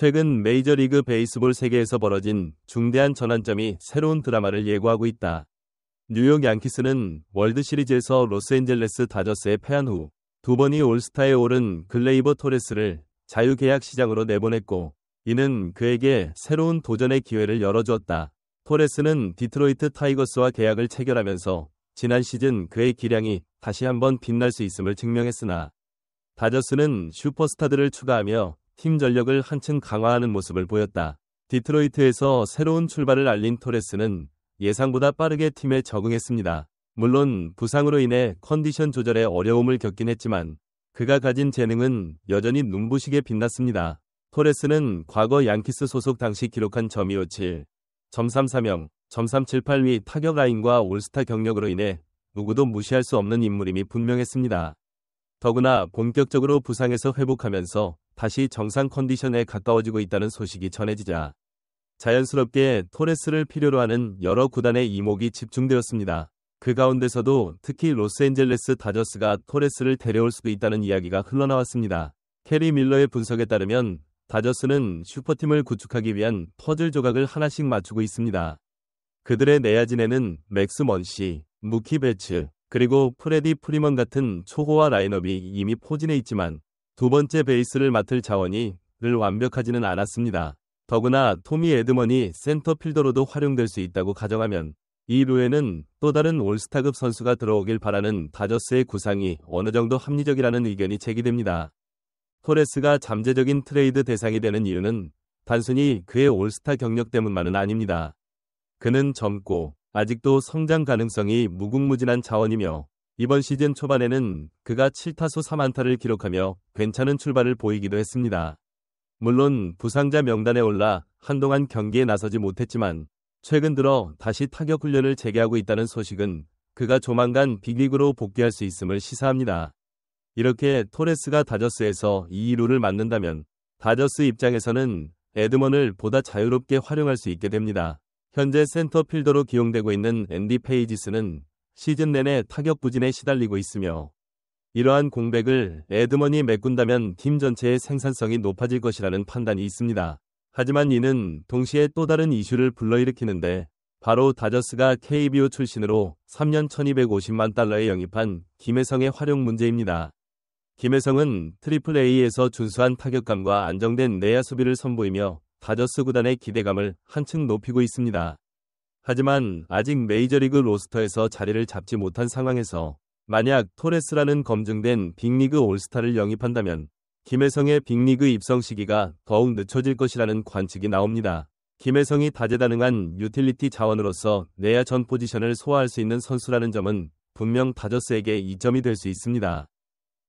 최근 메이저리그 베이스볼 세계에서 벌어진 중대한 전환점이 새로운 드라마를 예고하고 있다. 뉴욕 양키스는 월드시리즈에서 로스앤젤레스 다저스에 패한 후 두 번이 올스타에 오른 글레이버 토레스를 자유계약 시장으로 내보냈고, 이는 그에게 새로운 도전의 기회를 열어주었다. 토레스는 디트로이트 타이거스와 계약을 체결하면서 지난 시즌 그의 기량이 다시 한번 빛날 수 있음을 증명했으나, 다저스는 슈퍼스타들을 추가하며 팀 전력을 한층 강화하는 모습을 보였다. 디트로이트에서 새로운 출발을 알린 토레스는 예상보다 빠르게 팀에 적응했습니다. 물론 부상으로 인해 컨디션 조절에 어려움을 겪긴 했지만 그가 가진 재능은 여전히 눈부시게 빛났습니다. 토레스는 과거 양키스 소속 당시 기록한 .257, .330, .378위 타격 라인과 올스타 경력으로 인해 누구도 무시할 수 없는 인물임이 분명했습니다. 더구나 본격적으로 부상에서 회복하면서 다시 정상 컨디션에 가까워지고 있다는 소식이 전해지자 자연스럽게 토레스를 필요로 하는 여러 구단의 이목이 집중되었습니다. 그 가운데서도 특히 로스앤젤레스 다저스가 토레스를 데려올 수도 있다는 이야기가 흘러나왔습니다. 캐리 밀러의 분석에 따르면 다저스는 슈퍼팀을 구축하기 위한 퍼즐 조각을 하나씩 맞추고 있습니다. 그들의 내야진에는 맥스 먼시, 무키 베츠, 그리고 프레디 프리먼 같은 초호화 라인업이 이미 포진해 있지만 두 번째 베이스를 맡을 자원이 늘 완벽하지는 않았습니다. 더구나 토미 에드먼이 센터필더로도 활용될 수 있다고 가정하면 이 루에는 또 다른 올스타급 선수가 들어오길 바라는 다저스의 구상이 어느 정도 합리적이라는 의견이 제기됩니다. 토레스가 잠재적인 트레이드 대상이 되는 이유는 단순히 그의 올스타 경력 때문만은 아닙니다. 그는 젊고 아직도 성장 가능성이 무궁무진한 자원이며 이번 시즌 초반에는 그가 7타수 3안타를 기록하며 괜찮은 출발을 보이기도 했습니다. 물론 부상자 명단에 올라 한동안 경기에 나서지 못했지만 최근 들어 다시 타격 훈련을 재개하고 있다는 소식은 그가 조만간 빅리그로 복귀할 수 있음을 시사합니다. 이렇게 토레스가 다저스에서 2루를 맡는다면 다저스 입장에서는 에드먼을 보다 자유롭게 활용할 수 있게 됩니다. 현재 센터필더로 기용되고 있는 앤디 페이지스는 시즌 내내 타격 부진에 시달리고 있으며 이러한 공백을 에드먼이 메꾼다면 팀 전체의 생산성이 높아질 것이라는 판단이 있습니다. 하지만 이는 동시에 또 다른 이슈를 불러일으키는데 바로 다저스가 KBO 출신으로 3년 1250만 달러에 영입한 김혜성의 활용 문제입니다. 김혜성은 AAA에서 준수한 타격감과 안정된 내야 수비를 선보이며 다저스 구단의 기대감을 한층 높이고 있습니다. 하지만 아직 메이저리그 로스터에서 자리를 잡지 못한 상황에서 만약 토레스라는 검증된 빅리그 올스타를 영입한다면 김혜성의 빅리그 입성 시기가 더욱 늦춰질 것이라는 관측이 나옵니다. 김혜성이 다재다능한 유틸리티 자원으로서 내야 전 포지션을 소화할 수 있는 선수라는 점은 분명 다저스에게 이점이 될 수 있습니다.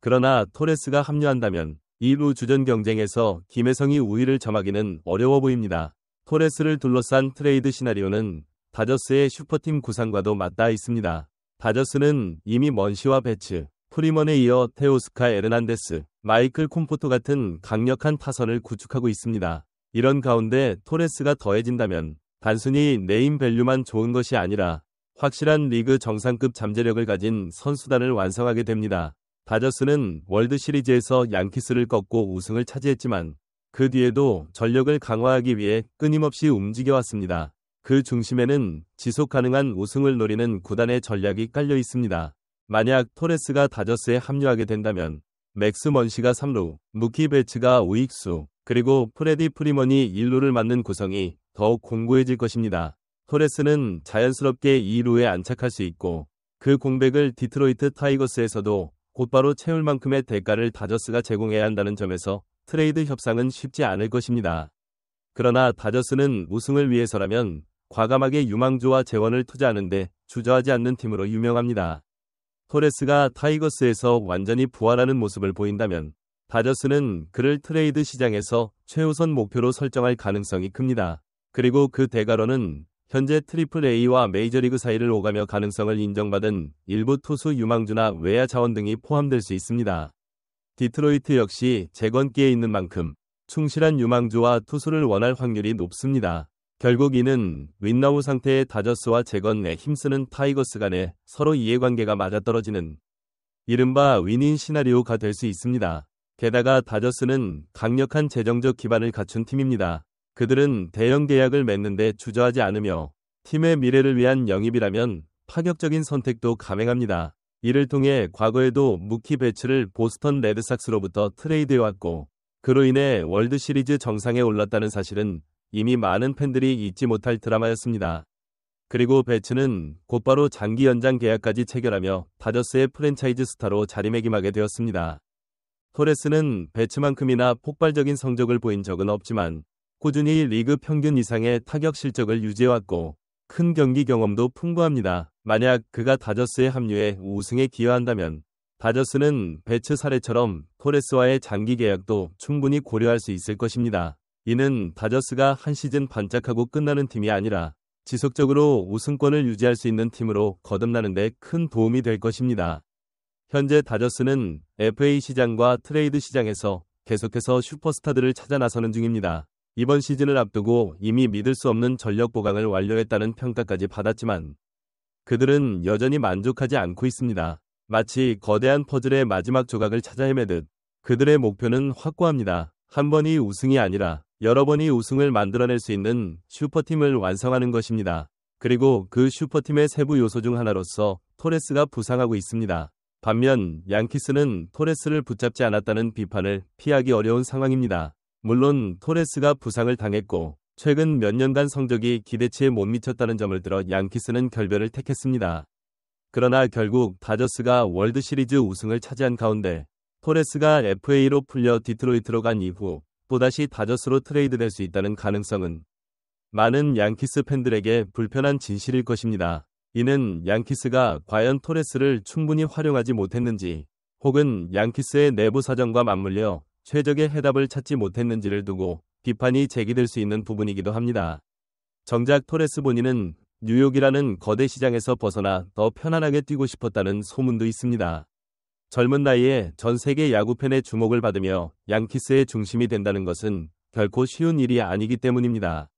그러나 토레스가 합류한다면 2루 주전 경쟁에서 김혜성이 우위를 점하기는 어려워 보입니다. 토레스를 둘러싼 트레이드 시나리오는 다저스의 슈퍼팀 구상과도 맞닿아 있습니다. 다저스는 이미 먼시와 베츠, 프리먼에 이어 테오스카 에르난데스, 마이클 콤포토 같은 강력한 타선을 구축하고 있습니다. 이런 가운데 토레스가 더해진다면 단순히 네임 밸류만 좋은 것이 아니라 확실한 리그 정상급 잠재력을 가진 선수단을 완성하게 됩니다. 다저스는 월드시리즈에서 양키스를 꺾고 우승을 차지했지만 그 뒤에도 전력을 강화하기 위해 끊임없이 움직여왔습니다. 그 중심에는 지속 가능한 우승을 노리는 구단의 전략이 깔려 있습니다. 만약 토레스가 다저스에 합류하게 된다면 맥스 먼시가 3루, 무키 베츠가 우익수, 그리고 프레디 프리먼이 1루를 맡는 구성이 더욱 공고해질 것입니다. 토레스는 자연스럽게 2루에 안착할 수 있고 그 공백을 디트로이트 타이거스에서도 곧바로 채울 만큼의 대가를 다저스가 제공해야 한다는 점에서 트레이드 협상은 쉽지 않을 것입니다. 그러나 다저스는 우승을 위해서라면 과감하게 유망주와 재원을 투자하는데 주저하지 않는 팀으로 유명합니다. 토레스가 타이거스에서 완전히 부활하는 모습을 보인다면 다저스는 그를 트레이드 시장에서 최우선 목표로 설정할 가능성이 큽니다. 그리고 그 대가로는 현재 AAA와 메이저리그 사이를 오가며 가능성을 인정받은 일부 투수 유망주나 외야 자원 등이 포함될 수 있습니다. 디트로이트 역시 재건기에 있는 만큼 충실한 유망주와 투수를 원할 확률이 높습니다. 결국 이는 윈나우 상태의 다저스와 재건에 힘쓰는 타이거스 간에 서로 이해관계가 맞아떨어지는 이른바 윈인 시나리오가 될 수 있습니다. 게다가 다저스는 강력한 재정적 기반을 갖춘 팀입니다. 그들은 대형 계약을 맺는데 주저하지 않으며 팀의 미래를 위한 영입이라면 파격적인 선택도 감행합니다. 이를 통해 과거에도 무키 배츠를 보스턴 레드삭스로부터 트레이드해왔고 그로 인해 월드시리즈 정상에 올랐다는 사실은 이미 많은 팬들이 잊지 못할 드라마였습니다. 그리고 배츠는 곧바로 장기 연장 계약까지 체결하며 다저스의 프랜차이즈 스타로 자리매김하게 되었습니다. 토레스는 배츠만큼이나 폭발적인 성적을 보인 적은 없지만 꾸준히 리그 평균 이상의 타격 실적을 유지해왔고 큰 경기 경험도 풍부합니다. 만약 그가 다저스에 합류해 우승에 기여한다면 다저스는 배츠 사례처럼 토레스와의 장기 계약도 충분히 고려할 수 있을 것입니다. 이는 다저스가 한 시즌 반짝하고 끝나는 팀이 아니라 지속적으로 우승권을 유지할 수 있는 팀으로 거듭나는 데 큰 도움이 될 것입니다. 현재 다저스는 FA 시장과 트레이드 시장에서 계속해서 슈퍼스타들을 찾아 나서는 중입니다. 이번 시즌을 앞두고 이미 믿을 수 없는 전력 보강을 완료했다는 평가까지 받았지만 그들은 여전히 만족하지 않고 있습니다. 마치 거대한 퍼즐의 마지막 조각을 찾아 헤매듯 그들의 목표는 확고합니다. 한 번이 우승이 아니라 여러 번이 우승을 만들어낼 수 있는 슈퍼팀을 완성하는 것입니다. 그리고 그 슈퍼팀의 세부 요소 중 하나로서 토레스가 부상하고 있습니다. 반면 양키스는 토레스를 붙잡지 않았다는 비판을 피하기 어려운 상황입니다. 물론 토레스가 부상을 당했고 최근 몇 년간 성적이 기대치에 못 미쳤다는 점을 들어 양키스는 결별을 택했습니다. 그러나 결국 다저스가 월드시리즈 우승을 차지한 가운데 토레스가 FA로 풀려 디트로이트로 간 이후 또다시 다저스로 트레이드될 수 있다는 가능성은 많은 양키스 팬들에게 불편한 진실일 것입니다. 이는 양키스가 과연 토레스를 충분히 활용하지 못했는지 혹은 양키스의 내부 사정과 맞물려 최적의 해답을 찾지 못했는지를 두고 비판이 제기될 수 있는 부분이기도 합니다. 정작 토레스 본인은 뉴욕이라는 거대 시장에서 벗어나 더 편안하게 뛰고 싶었다는 소문도 있습니다. 젊은 나이에 전 세계 야구팬의 주목을 받으며 양키스의 중심이 된다는 것은 결코 쉬운 일이 아니기 때문입니다.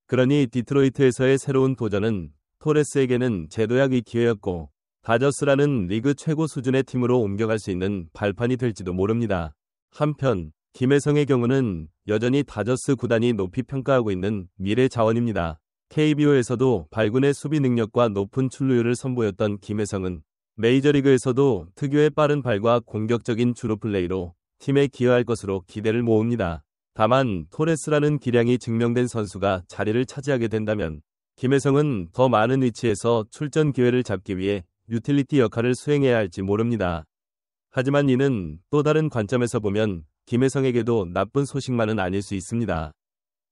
그러니 디트로이트에서의 새로운 도전은 토레스에게는 제도약의 기회였고 다저스라는 리그 최고 수준의 팀으로 옮겨갈 수 있는 발판이 될지도 모릅니다. 한편 김혜성의 경우는 여전히 다저스 구단이 높이 평가하고 있는 미래 자원입니다. KBO에서도 발군의 수비 능력과 높은 출루율을 선보였던 김혜성은 메이저리그에서도 특유의 빠른 발과 공격적인 주루 플레이로 팀에 기여할 것으로 기대를 모읍니다. 다만 토레스라는 기량이 증명된 선수가 자리를 차지하게 된다면 김혜성은 더 많은 위치에서 출전 기회를 잡기 위해 유틸리티 역할을 수행해야 할지 모릅니다. 하지만 이는 또 다른 관점에서 보면 김혜성에게도 나쁜 소식만은 아닐 수 있습니다.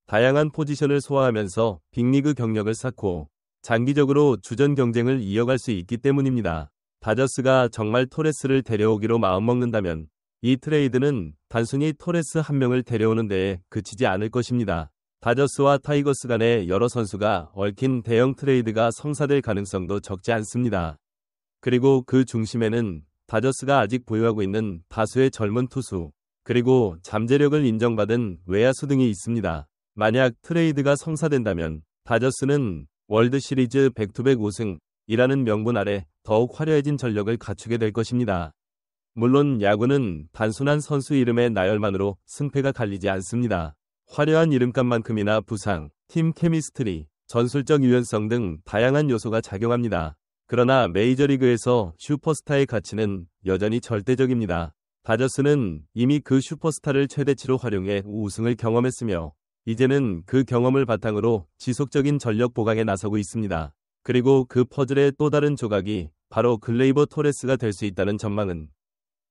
다양한 포지션을 소화하면서 빅리그 경력을 쌓고 장기적으로 주전 경쟁을 이어갈 수 있기 때문입니다. 다저스가 정말 토레스를 데려오기로 마음먹는다면 이 트레이드는 단순히 토레스 한 명을 데려오는 데에 그치지 않을 것입니다. 다저스와 타이거스 간의 여러 선수가 얽힌 대형 트레이드가 성사될 가능성도 적지 않습니다. 그리고 그 중심에는 다저스가 아직 보유하고 있는 다수의 젊은 투수, 그리고 잠재력을 인정받은 외야수 등이 있습니다. 만약 트레이드가 성사된다면 다저스는 월드시리즈 백투백 우승이라는 명분 아래 더욱 화려해진 전력을 갖추게 될 것입니다. 물론 야구는 단순한 선수 이름의 나열만으로 승패가 갈리지 않습니다. 화려한 이름값만큼이나 부상, 팀 케미스트리, 전술적 유연성 등 다양한 요소가 작용합니다. 그러나 메이저리그에서 슈퍼스타의 가치는 여전히 절대적입니다. 다저스는 이미 그 슈퍼스타를 최대치로 활용해 우승을 경험했으며 이제는 그 경험을 바탕으로 지속적인 전력 보강에 나서고 있습니다. 그리고 그 퍼즐의 또 다른 조각이 바로 글레이버 토레스가 될 수 있다는 전망은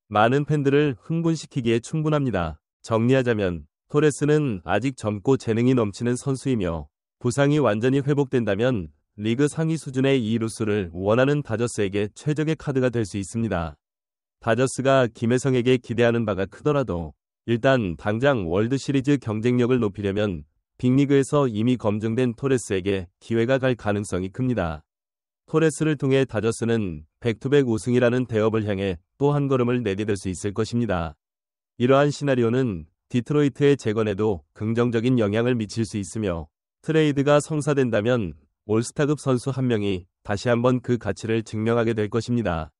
많은 팬들을 흥분시키기에 충분합니다. 정리하자면 토레스는 아직 젊고 재능이 넘치는 선수이며 부상이 완전히 회복된다면 리그 상위 수준의 이루수를 원하는 다저스에게 최적의 카드가 될 수 있습니다. 다저스가 김혜성에게 기대하는 바가 크더라도 일단 당장 월드시리즈 경쟁력을 높이려면 빅리그에서 이미 검증된 토레스에게 기회가 갈 가능성이 큽니다. 토레스를 통해 다저스는 백투백 우승이라는 대업을 향해 또 한 걸음을 내디딜 수 있을 것입니다. 이러한 시나리오는 디트로이트의 재건에도 긍정적인 영향을 미칠 수 있으며 트레이드가 성사된다면 올스타급 선수 한 명이 다시 한번 그 가치를 증명하게 될 것입니다.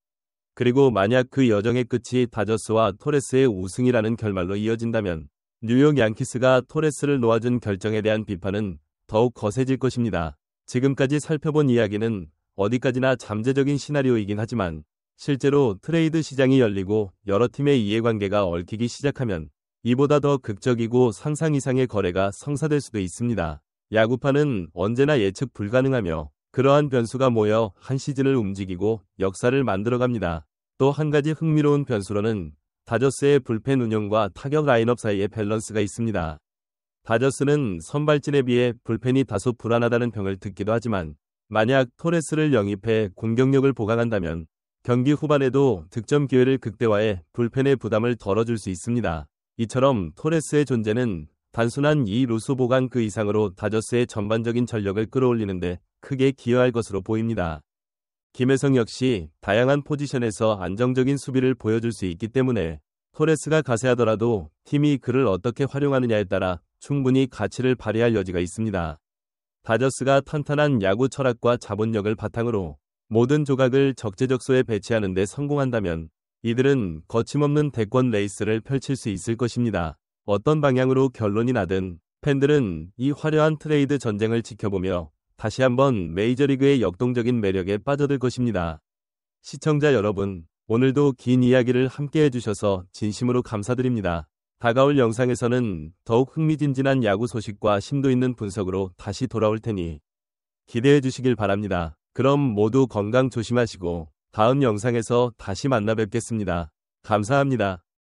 그리고 만약 그 여정의 끝이 다저스와 토레스의 우승이라는 결말로 이어진다면 뉴욕 양키스가 토레스를 놓아준 결정에 대한 비판은 더욱 거세질 것입니다. 지금까지 살펴본 이야기는 어디까지나 잠재적인 시나리오이긴 하지만 실제로 트레이드 시장이 열리고 여러 팀의 이해관계가 얽히기 시작하면 이보다 더 극적이고 상상 이상의 거래가 성사될 수도 있습니다. 야구판은 언제나 예측 불가능하며 그러한 변수가 모여 한 시즌을 움직이고 역사를 만들어갑니다. 또 한 가지 흥미로운 변수로는 다저스의 불펜 운영과 타격 라인업 사이의 밸런스가 있습니다. 다저스는 선발진에 비해 불펜이 다소 불안하다는 평을 듣기도 하지만 만약 토레스를 영입해 공격력을 보강한다면 경기 후반에도 득점 기회를 극대화해 불펜의 부담을 덜어줄 수 있습니다. 이처럼 토레스의 존재는 단순한 2루수 보강 그 이상으로 다저스의 전반적인 전력을 끌어올리는데 크게 기여할 것으로 보입니다. 김혜성 역시 다양한 포지션에서 안정적인 수비를 보여줄 수 있기 때문에 토레스가 가세하더라도 팀이 그를 어떻게 활용하느냐에 따라 충분히 가치를 발휘할 여지가 있습니다. 다저스가 탄탄한 야구 철학과 자본력을 바탕으로 모든 조각을 적재적소에 배치하는 데 성공한다면 이들은 거침없는 대권 레이스를 펼칠 수 있을 것입니다. 어떤 방향으로 결론이 나든 팬들은 이 화려한 트레이드 전쟁을 지켜보며 다시 한번 메이저리그의 역동적인 매력에 빠져들 것입니다. 시청자 여러분, 오늘도 긴 이야기를 함께 해주셔서 진심으로 감사드립니다. 다가올 영상에서는 더욱 흥미진진한 야구 소식과 심도 있는 분석으로 다시 돌아올 테니 기대해 주시길 바랍니다. 그럼 모두 건강 조심하시고 다음 영상에서 다시 만나 뵙겠습니다. 감사합니다.